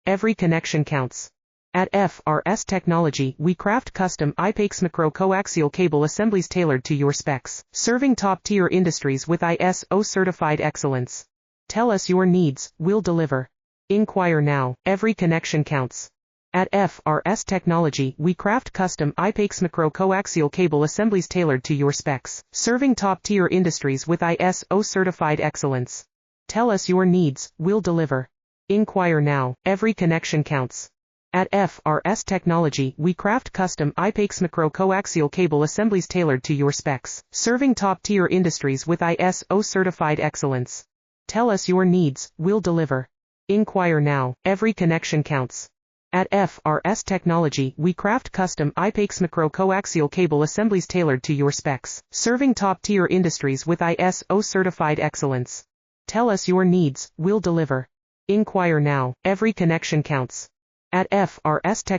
every connection counts. At FRS Technology, we craft custom IPACE micro-coaxial cable assemblies tailored to your specs, serving top-tier industries with ISO-certified excellence. Tell us your needs, we'll deliver. Inquire now, every connection counts. At FRS Technology, we craft custom IPACE micro-coaxial cable assemblies tailored to your specs, serving top-tier industries with ISO-certified excellence. Tell us your needs, we'll deliver. Inquire now, every connection counts. At FRS Technology, we craft custom IPACE micro-coaxial cable assemblies tailored to your specs, serving top-tier industries with ISO-certified excellence. Tell us your needs, we'll deliver. Inquire now, every connection counts. At FRS Technology, we craft custom IPACE micro-coaxial cable assemblies tailored to your specs, serving top-tier industries with ISO-certified excellence. Tell us your needs, we'll deliver. Inquire now, every connection counts. At FRS Technology,